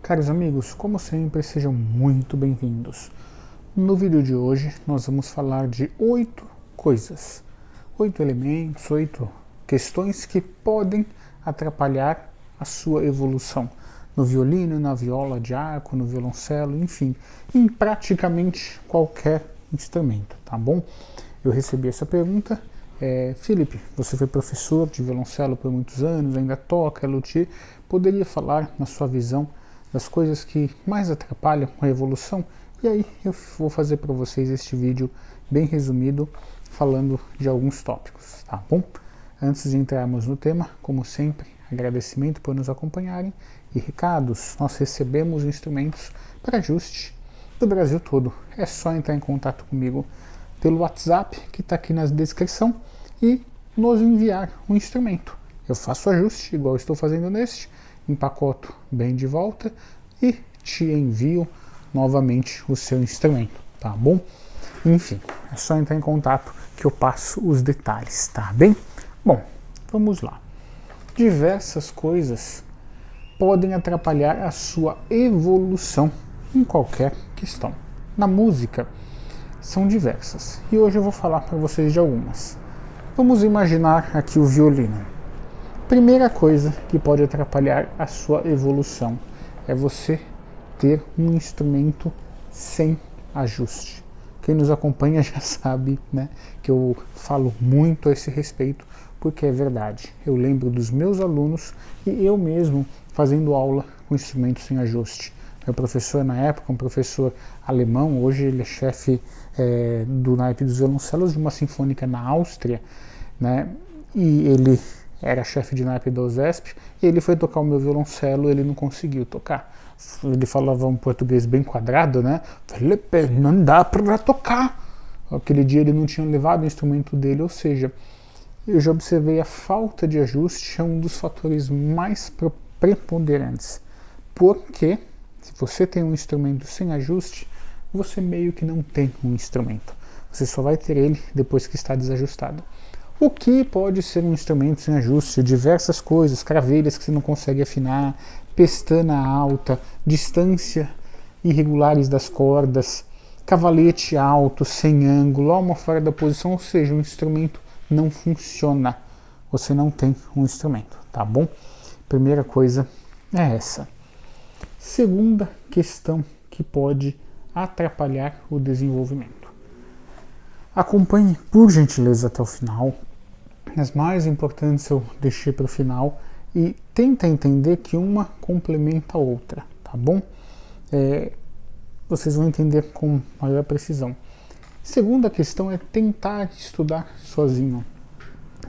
Caros amigos, como sempre, sejam muito bem-vindos. No vídeo de hoje, nós vamos falar de 8 coisas, 8 elementos, 8 questões que podem atrapalhar a sua evolução no violino, na viola de arco, no violoncelo, enfim, em praticamente qualquer instrumento, tá bom? Eu recebi essa pergunta. Felipe, você foi professor de violoncelo por muitos anos, ainda toca, é luthier, poderia falar na sua visão das coisas que mais atrapalham a evolução? E aí eu vou fazer para vocês este vídeo bem resumido, falando de alguns tópicos, tá bom? Antes de entrarmos no tema, como sempre, agradecimento por nos acompanharem e recados. Nós recebemos instrumentos para ajuste do Brasil todo. É só entrar em contato comigo pelo WhatsApp, que está aqui na descrição, e nos enviar um instrumento. Eu faço ajuste, igual estou fazendo neste, empacoto bem de volta e te envio novamente o seu instrumento, tá bom? Enfim, é só entrar em contato que eu passo os detalhes, tá bem? Bom, vamos lá. Diversas coisas podem atrapalhar a sua evolução em qualquer questão. Na música, são diversas, e hoje eu vou falar para vocês de algumas. Vamos imaginar aqui o violino. Primeira coisa que pode atrapalhar a sua evolução é você ter um instrumento sem ajuste. Quem nos acompanha já sabe, né, que eu falo muito a esse respeito, porque é verdade. Eu lembro dos meus alunos e eu mesmo fazendo aula com instrumentos sem ajuste. Meu professor na época, um professor alemão, hoje ele é chefe do naipe dos violoncelos de uma sinfônica na Áustria, né, e ele era chefe de naipe da OSESP, e ele foi tocar o meu violoncelo, ele não conseguiu tocar. Ele falava um português bem quadrado, né? Felipe, não dá para tocar. Aquele dia ele não tinha levado o instrumento dele, ou seja, eu já observei a falta de ajuste é um dos fatores mais preponderantes. Porque se você tem um instrumento sem ajuste, você meio que não tem um instrumento. Você só vai ter ele depois que está desajustado. O que pode ser um instrumento sem ajuste? Diversas coisas, cravelhas que você não consegue afinar, pestana alta, distância irregulares das cordas, cavalete alto, sem ângulo, alma fora da posição, ou seja, o instrumento não funciona. Você não tem um instrumento, tá bom? Primeira coisa é essa. Segunda questão que pode atrapalhar o desenvolvimento. Acompanhe, por gentileza, até o final. As mais importantes eu deixei para o final e tenta entender que uma complementa a outra, tá bom? Vocês vão entender com maior precisão. Segunda questão é tentar estudar sozinho.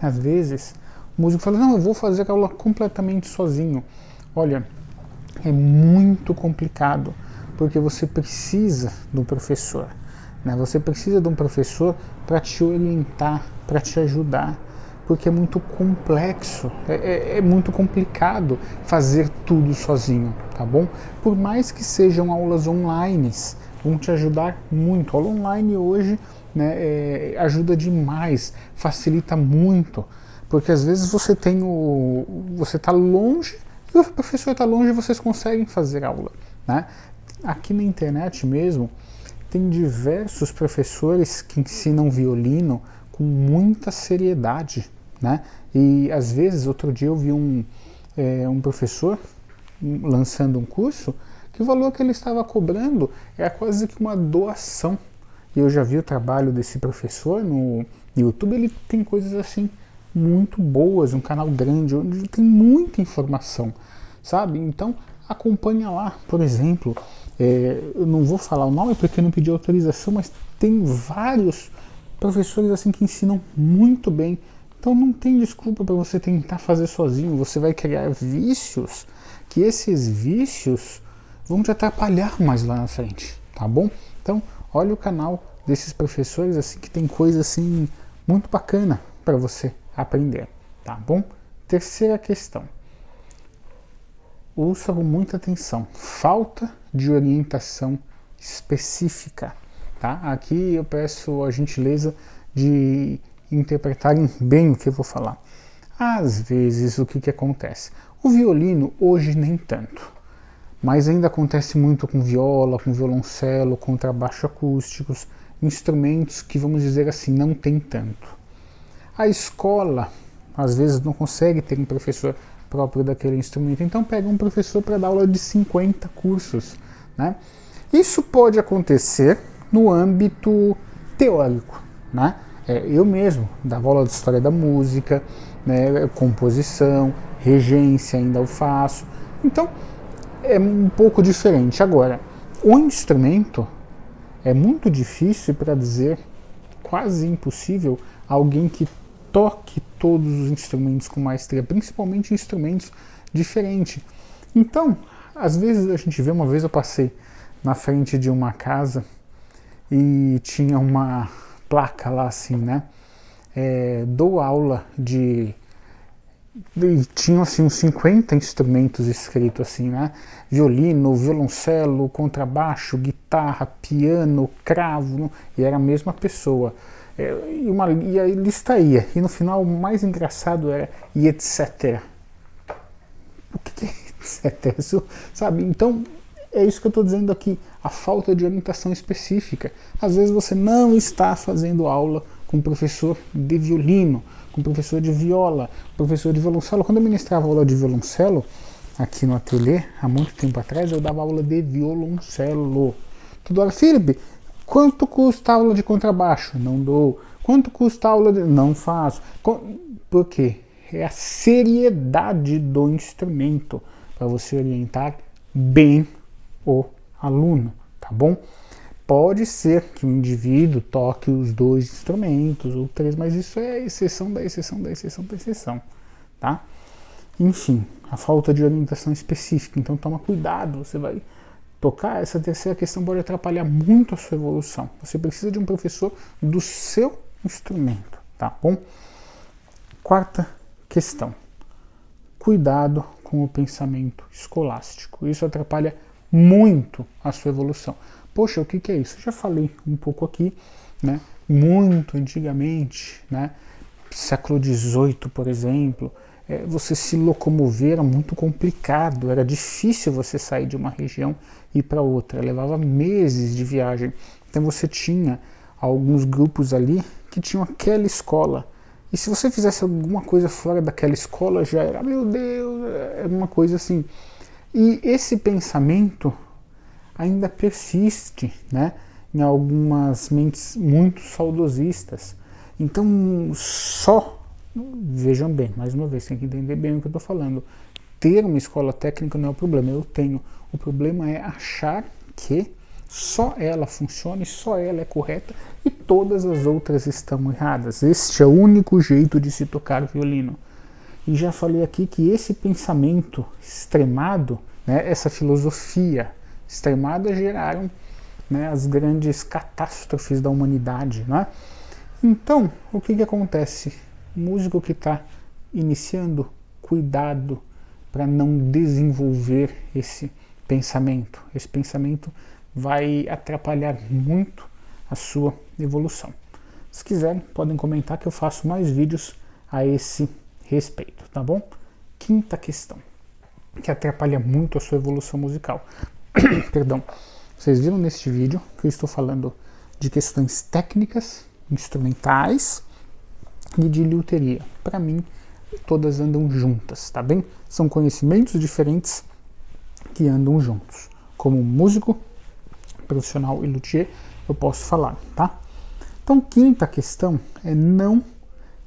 Às vezes, o músico fala, não, eu vou fazer a aula completamente sozinho. Olha, é muito complicado, porque você precisa de um professor. Você precisa de um professor para te orientar, para te ajudar, porque é muito complexo, é muito complicado fazer tudo sozinho, tá bom? Por mais que sejam aulas online, vão te ajudar muito. A aula online hoje, né, ajuda demais, facilita muito, porque às vezes você está longe e o professor está longe e vocês conseguem fazer aula, né? Aqui na internet mesmo, tem diversos professores que ensinam violino com muita seriedade, né? E às vezes, outro dia eu vi um professor lançando um curso que o valor que ele estava cobrando era quase que uma doação. E eu já vi o trabalho desse professor no YouTube, ele tem coisas assim muito boas, um canal grande, onde tem muita informação, sabe? Então acompanha lá, por exemplo. Eu não vou falar o nome porque eu não pedi autorização, mas tem vários professores assim que ensinam muito bem. Então não tem desculpa para você tentar fazer sozinho. Você vai criar vícios, que esses vícios vão te atrapalhar mais lá na frente, tá bom? Então olha o canal desses professores assim que tem coisa assim muito bacana para você aprender, tá bom? Terceira questão. Ouça com muita atenção. Falta de orientação específica, tá? Aqui eu peço a gentileza de interpretarem bem o que eu vou falar. Às vezes, o que acontece? O violino, hoje nem tanto, mas ainda acontece muito com viola, com violoncelo, contrabaixo acústicos, instrumentos que, vamos dizer assim, não tem tanto. A escola, às vezes, não consegue ter um professor próprio daquele instrumento, então pega um professor para dar aula de 50 cursos, né? Isso pode acontecer no âmbito teórico, né? Eu mesmo dava aula de história da música, né, composição, regência, ainda eu faço, então é um pouco diferente. Agora, o instrumento é muito difícil, para dizer quase impossível, alguém que toque todos os instrumentos com maestria, principalmente instrumentos diferentes. Então, às vezes a gente vê, uma vez eu passei na frente de uma casa e tinha uma placa lá assim, né? Dou aula de... E tinha assim uns 50 instrumentos escritos assim, né? Violino, violoncelo, contrabaixo, guitarra, piano, cravo, e era a mesma pessoa. E aí lista ia. E no final o mais engraçado era e etc. O que é etc? Isso, sabe? Então é isso que eu estou dizendo aqui, a falta de orientação específica. Às vezes você não está fazendo aula com professor de violino, com professor de viola, professor de violoncelo. Quando eu ministrava aula de violoncelo aqui no ateliê, há muito tempo atrás, eu dava aula de violoncelo. Toda hora, Felipe, quanto custa a aula de contrabaixo? Não dou. Quanto custa a aula de... Não faço. Por quê? É a seriedade do instrumento para você orientar bem o aluno, tá bom? Pode ser que o indivíduo toque os 2 instrumentos ou 3, mas isso é a exceção da exceção da exceção da exceção, tá? Enfim, a falta de orientação específica, então toma cuidado, você vai tocar, essa terceira questão pode atrapalhar muito a sua evolução. Você precisa de um professor do seu instrumento, tá bom? Quarta questão, cuidado com o pensamento escolástico. Isso atrapalha muito a sua evolução. Poxa, o que é isso? Eu já falei um pouco aqui, né? Muito antigamente, né? Século XVIII, por exemplo, você se locomover era muito complicado, era difícil você sair de uma região e ir para outra, levava meses de viagem. Então você tinha alguns grupos ali que tinham aquela escola, e se você fizesse alguma coisa fora daquela escola já era, meu Deus, era uma coisa assim. E esse pensamento ainda persiste, né, em algumas mentes muito saudosistas. Então, vejam bem, mais uma vez, tem que entender bem o que eu estou falando. Ter uma escola técnica não é o problema, eu tenho. O problema é achar que só ela funciona e só ela é correta e todas as outras estão erradas. Este é o único jeito de se tocar violino. E já falei aqui que esse pensamento extremado, né, essa filosofia extremada geraram, né, as grandes catástrofes da humanidade, né? Então, o que acontece? O músico que está iniciando, cuidado para não desenvolver esse pensamento. Esse pensamento vai atrapalhar muito a sua evolução. Se quiserem, podem comentar que eu faço mais vídeos a esse respeito, tá bom? Quinta questão, que atrapalha muito a sua evolução musical. Perdão, vocês viram neste vídeo que eu estou falando de questões técnicas, instrumentais e de liuteria. Para mim, todas andam juntas, tá bem? São conhecimentos diferentes que andam juntos. Como músico profissional e luthier, eu posso falar, tá? Então, quinta questão é não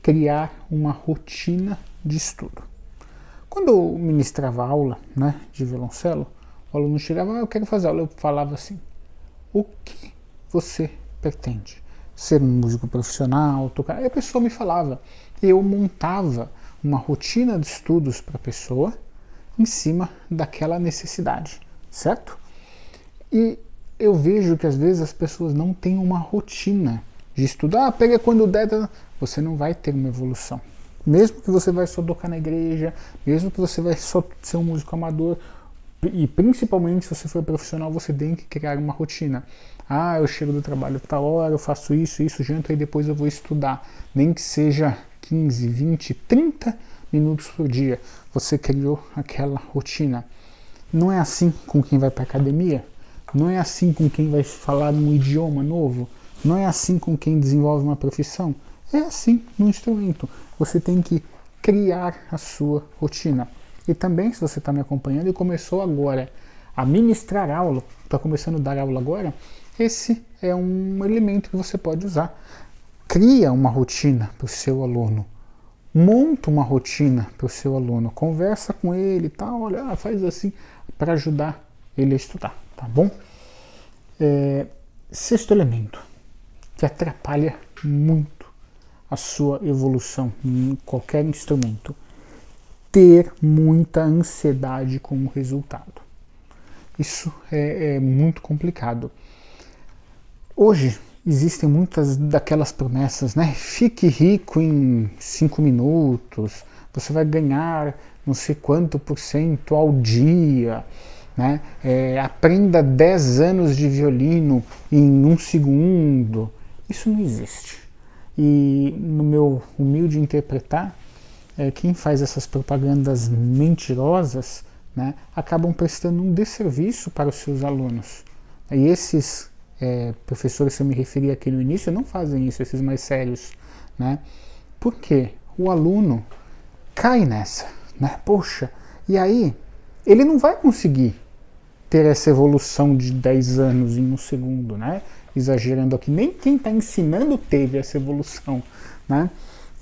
criar uma rotina de estudo. Quando eu ministrava aula, né, de violoncelo, o aluno chegava, eu quero fazer aula, eu falava assim, o que você pretende? Ser um músico profissional, tocar? Aí a pessoa me falava, eu montava uma rotina de estudos para a pessoa em cima daquela necessidade, certo? E eu vejo que às vezes as pessoas não têm uma rotina de estudar, pega quando der, você não vai ter uma evolução. Mesmo que você vai só tocar na igreja, mesmo que você vai só ser um músico amador, e principalmente se você for profissional, você tem que criar uma rotina. Ah, eu chego do trabalho tal hora, eu faço isso, janto, e depois eu vou estudar. Nem que seja 15, 20, 30 minutos por dia. Você criou aquela rotina. Não é assim com quem vai para academia? Não é assim com quem vai falar um idioma novo? Não é assim com quem desenvolve uma profissão? É assim no instrumento. Você tem que criar a sua rotina. E também, se você está me acompanhando e começou agora a ministrar aula, está começando a dar aula agora, esse é um elemento que você pode usar. Cria uma rotina para o seu aluno. Monta uma rotina para o seu aluno. Conversa com ele, tá? Olha, faz assim para ajudar ele a estudar, tá bom? Sexto elemento que atrapalha muito a sua evolução em qualquer instrumento: ter muita ansiedade com o resultado. Isso é muito complicado. Hoje existem muitas daquelas promessas, né? Fique rico em 5 minutos, você vai ganhar não sei quanto % ao dia, né? Aprenda 10 anos de violino em 1 segundo. Isso não existe. E no meu humilde interpretar, quem faz essas propagandas mentirosas, né, acabam prestando um desserviço para os seus alunos. E esses professores que eu me referi aqui no início não fazem isso, esses mais sérios, né? Por quê? O aluno cai nessa, né? Poxa, e aí ele não vai conseguir ter essa evolução de 10 anos em 1 segundo, né? Exagerando aqui, nem quem está ensinando teve essa evolução, né?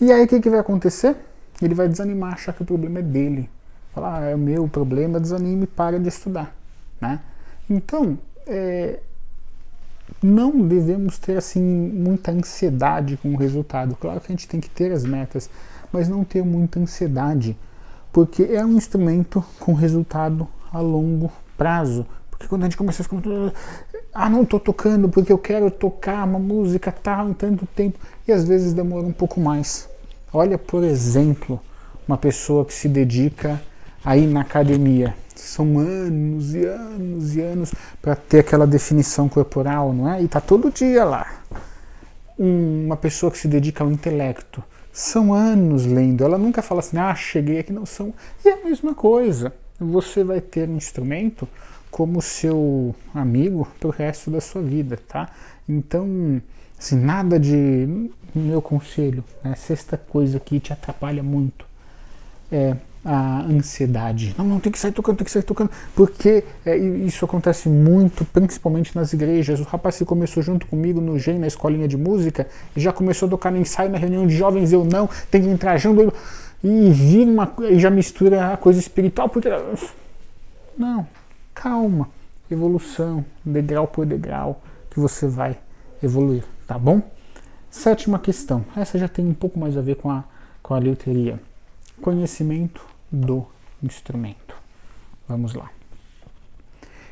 E aí o que vai acontecer? Ele vai desanimar, achar que o problema é dele. Falar, é o meu problema, desanime e para de estudar, né? Então, não devemos ter assim muita ansiedade com o resultado. Claro que a gente tem que ter as metas, mas não ter muita ansiedade, porque é um instrumento com resultado a longo prazo. Porque quando a gente começa a ficar, não estou tocando porque eu quero tocar uma música tal em tanto tempo, e às vezes demora um pouco mais. Olha, por exemplo, uma pessoa que se dedica a ir na academia. São anos e anos e anos para ter aquela definição corporal, não é? E está todo dia lá. Uma pessoa que se dedica ao intelecto. São anos lendo. Ela nunca fala assim, cheguei aqui, não são. E é a mesma coisa. Você vai ter um instrumento como seu amigo para o resto da sua vida, tá? Então, assim, nada de... Meu conselho, né? Sexta coisa que te atrapalha muito é a ansiedade. Não, tem que sair tocando, porque isso acontece muito, principalmente nas igrejas. O rapaz que começou junto comigo no GEM, na escolinha de música, e já começou a tocar no ensaio, na reunião de jovens, eu não, tem que entrar junto, e já mistura a coisa espiritual, porque... Não, calma, evolução, degrau por degrau, que você vai evoluir, tá bom? Sétima questão, essa já tem um pouco mais a ver com a letria. Conhecimento do instrumento. Vamos lá.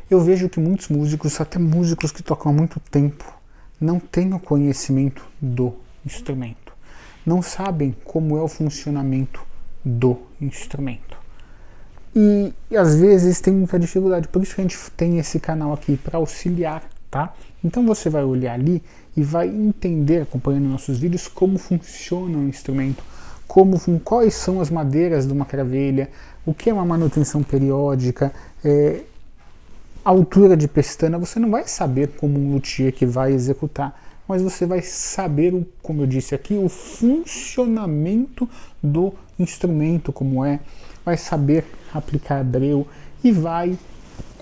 Eu vejo que muitos músicos, até músicos que tocam há muito tempo, não têm o conhecimento do instrumento. Não sabem como é o funcionamento do instrumento. E às vezes tem muita dificuldade, por isso que a gente tem esse canal aqui para auxiliar, tá? Então você vai olhar ali e vai entender, acompanhando nossos vídeos, como funciona o instrumento, quais são as madeiras de uma cravelha, o que é uma manutenção periódica, altura de pestana. Você não vai saber como um luthier que vai executar, mas você vai saber, como eu disse aqui, o funcionamento do instrumento, como é, vai saber aplicar breu e vai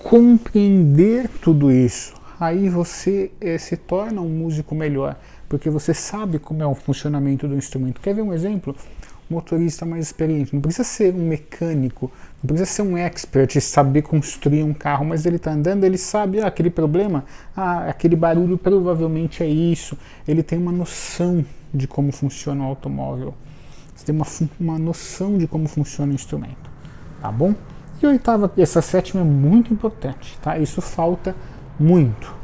compreender tudo isso. Aí você se torna um músico melhor, porque você sabe como é o funcionamento do instrumento. Quer ver um exemplo? Um motorista mais experiente. Não precisa ser um mecânico, não precisa ser um expert e saber construir um carro, mas ele está andando, ele sabe aquele problema, aquele barulho provavelmente é isso. Ele tem uma noção de como funciona o automóvel. Você tem uma noção de como funciona o instrumento. Tá bom? E essa sétima é muito importante, tá? Isso falta muito.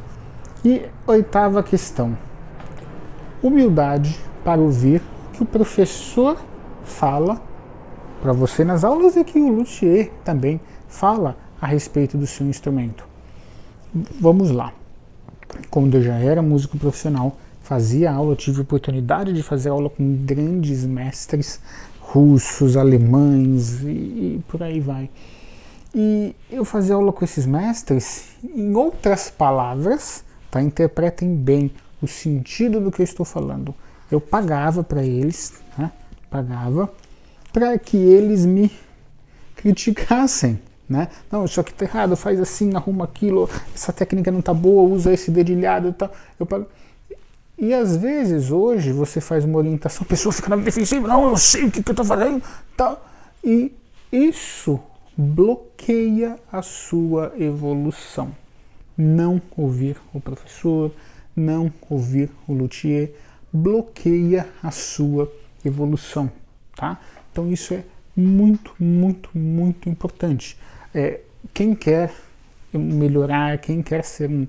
E oitava questão: humildade para ouvir que o professor fala para você nas aulas e que o luthier também fala a respeito do seu instrumento. Vamos lá. Quando eu já era músico profissional, fazia aula, eu tive a oportunidade de fazer aula com grandes mestres russos, alemães e por aí vai. E eu fazia aula com esses mestres, em outras palavras, tá? Interpretem bem o sentido do que eu estou falando. Eu pagava para eles, né? Pagava para que eles me criticassem, né? Não, isso aqui tá errado, faz assim, arruma aquilo, essa técnica não tá boa, usa esse dedilhado e tal. E às vezes hoje você faz uma orientação, a pessoa fica na defensiva, não, eu sei o que eu tô fazendo, tal. E isso bloqueia a sua evolução. Não ouvir o professor, não ouvir o luthier, bloqueia a sua evolução, tá? Então isso é muito, muito, muito importante. Quem quer melhorar, quem quer ser um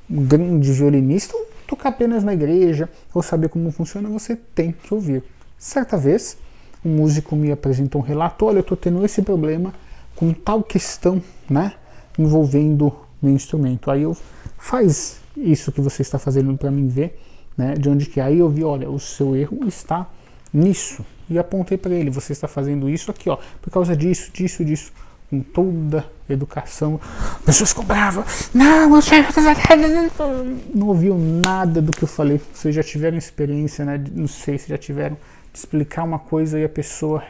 grande violinista, ou tocar apenas na igreja, ou saber como funciona, você tem que ouvir. Certa vez, um músico me apresentou um relato, olha, eu estou tendo esse problema com tal questão, né, envolvendo meu instrumento. Aí eu, faz isso que você está fazendo para mim ver, né, de onde que é. Aí eu vi, olha, o seu erro está nisso. E apontei para ele, você está fazendo isso aqui, ó, por causa disso, disso, disso. Com toda a educação, pessoas ficam bravas, não ouviu nada do que eu falei. Vocês já tiveram experiência, né? Não sei se já tiveram, de explicar uma coisa e a pessoa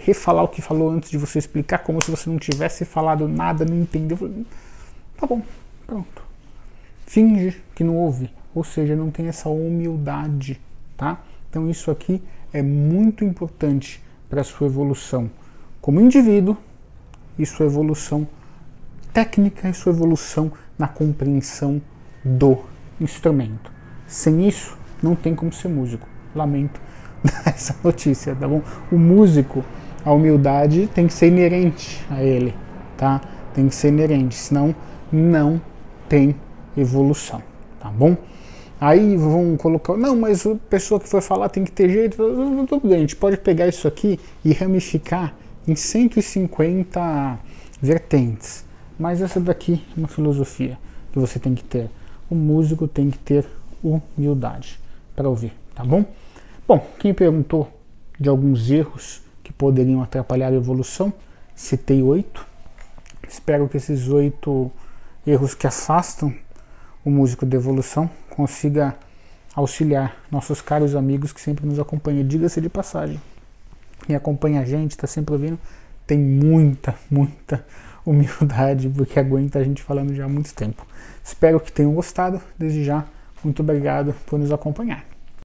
refalar o que falou antes de você explicar, como se você não tivesse falado nada, não entendeu. Tá bom, pronto. Finge que não ouve, ou seja, não tem essa humildade, tá? Então isso aqui é muito importante para a sua evolução como indivíduo, e sua evolução técnica e sua evolução na compreensão do instrumento. Sem isso, não tem como ser músico. Lamento dar essa notícia, tá bom? O músico, a humildade tem que ser inerente a ele, tá? Tem que ser inerente, senão não tem evolução, tá bom? Aí vão colocar, não, mas a pessoa que foi falar tem que ter jeito, tudo bem, a gente pode pegar isso aqui e ramificar em 150 vertentes, mas essa daqui é uma filosofia que você tem que ter. O músico tem que ter humildade para ouvir, tá bom? Bom, quem perguntou de alguns erros que poderiam atrapalhar a evolução, citei 8. Espero que esses 8 erros que afastam o músico da evolução consiga auxiliar nossos caros amigos que sempre nos acompanham. Diga-se de passagem, quem acompanha a gente, está sempre ouvindo, tem muita, muita humildade, porque aguenta a gente falando já há muito tempo. Espero que tenham gostado. Desde já, muito obrigado por nos acompanhar.